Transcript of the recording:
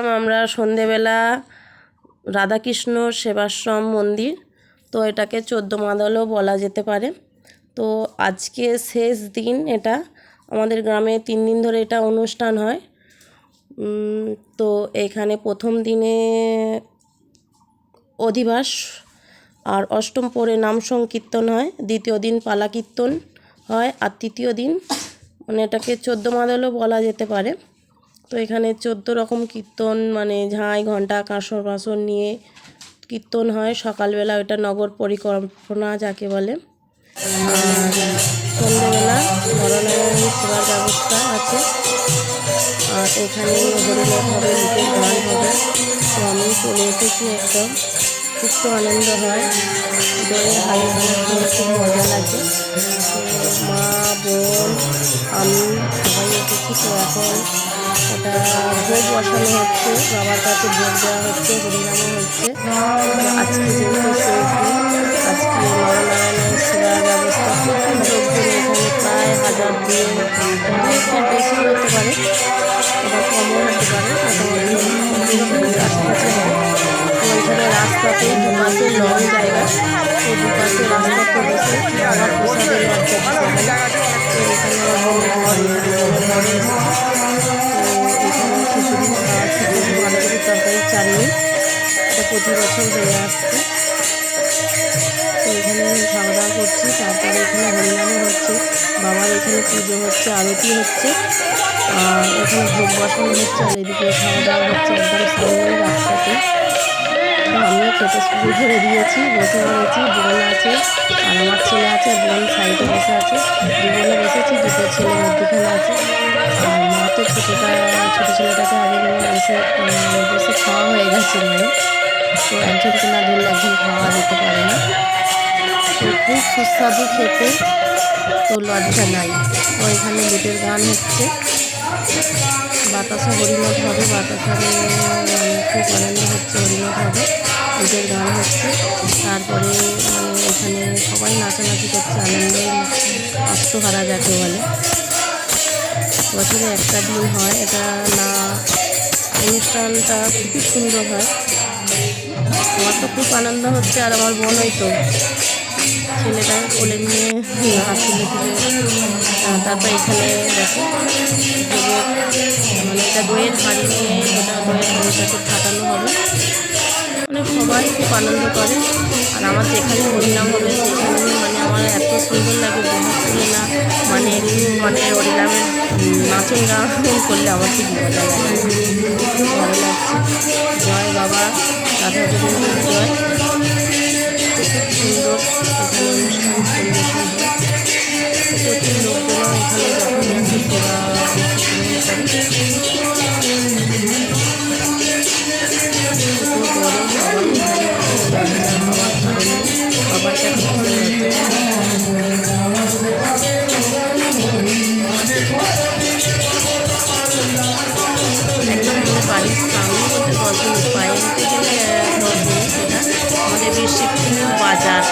আমরা সন্ধেবেলা রাধাকৃষ্ণ সেবাশ্রম মন্দির, তো এটাকে 14 মাদলও বলা যেতে পারে। তো আজকে শেষ দিন, এটা আমাদের গ্রামে 3 দিন ধরে এটা অনুষ্ঠান হয়। তো এখানে প্রথম দিনে অধিবাস আর অষ্টম পরে নাম সংকীর্তন হয়, দ্বিতীয় দিন পালা কীর্তন হয়, আর তৃতীয় দিন মানে এটাকে 14 মাদলও বলা যেতে পারে। তো এখানে 14 রকম কীর্তন, মানে ঝাঁই ঘণ্টা কাঁসর বাসন নিয়ে কীর্তন হয় সকালবেলা, ওটা নগর পরিকল্পনা যাকে বলে। আর সন্ধ্যেবেলা নরনারায়ণ সেবার ব্যবস্থা আছে। আর এখানে হরিনাম হবে, গীতের গান হবে। তো আমি চলে এসেছি একদম, খুব তো আনন্দ হয়, দইয়ের হাড়ি ভাঙা খুব মজা লাগে। মা, বোন, আমি সবাই এসেছি। তো এখন এটা ভোগ বসানো হচ্ছে, বাবার কাছে ভোগ দেওয়া হচ্ছে, হরিনামও হচ্ছে। আজকে যেহেতু শেষ দিন, আজকে নরনারায়ণের সেবার ব্যবস্থা, প্রচুর লোকজন এখানে, প্রায় 1000 দিয়ে 2-1 বেশি হতে পারে, আবার কমও হতে পারে, মোটামুটি কাছাকাছি হয়। তো এখানে রাস্তাতেই দুপাশে লং জায়গা, তো দুপাশে রাস্তাতে বসে বাবার প্রসাদের লজ্জা দিতে হয়। তো এখানে আমার ঘর এসেছে। তো এখানে খিচুড়ি বাঁধাকপি তরকারি, চাটনি, এটা প্রতি বছর হয়ে আসছে। তো এখানে খাওয়া দাওয়া করছি, তারপরে এখানে হরিনামও হচ্ছে, বাবার এখানে পুজো হচ্ছে, আরতি হচ্ছে, আর এখানে ভোগ বসানো হচ্ছে, আর এদিকে খাওয়া দাওয়া হচ্ছে একদম সামনে রাস্তাতে। তো আমিও খেতে শুরু করে দিয়েছি, বসে পড়েছি, বোন আছে আর আমার ছেলে আছে, বোন সাইডে বসে আছে, দুজনে বসেছি, দুটো ছেলে মধ্যখানে আছে। আর মা তো ছোটো ছেলেটাকে আগে নিয়ে বসে খাওয়া হয়ে গেছে মায়ের। তো একজনকে না ধরলে একজন খাওয়া দিতে পারে না। তো খুব সুস্বাদু খেতে, তো লজ্জা নাই। তো এখানে লুটের গান হচ্ছে, বাতাসা হরিনাথ হবে, বাতাসা খুব আনন্দ হচ্ছে, হরিনাথ হবে, লুটের গান হচ্ছে। তারপরে এখানে সবাই নাচানাচি করছে, আনন্দে আত্মহারা যাকে বলে। বছরে একটা দিন হয় এটা, না অনুষ্ঠানটা খুবই সুন্দর হয়। আমার তো খুব আনন্দ হচ্ছে, আর আমার বোন ওই তো ছেলেটাকে কোলে নিয়ে হাসি লিখবে। তারপর এখানে দেখো মানে এটা দইয়ের হাঁড়ি নিয়ে, ওটা দইয়ের হাঁড়িটাকে ফাটানো হবে, মানে সবাই খুব আনন্দ করে। আর আমার যেখানে হরিনাম হবে সেখানে মানে আমার এত সুন্দর লাগে, বোঝা চলে না, মানে একটু মানে হরিনামের নাচন গান করলে আমার খুব মজা লাগে, খুব ভালো লাগছে। জয় বাবা রাধা গোবিন্দের জয়। খুব সুন্দর এখানে অনুষ্ঠান পরিবেশন হয়, প্রচুর লোকজনও এখানে যখন আসে সেবা অংশগ্রহণ করে। গরম সবাই এখানে বাবার কারণে বাবার কাছে একদম বাড়ির সামনে বলতে 10 মিনিট, পায়ে হেঁটে গেলে 10 মিনিট। এটা আমাদের বেশি বাজার।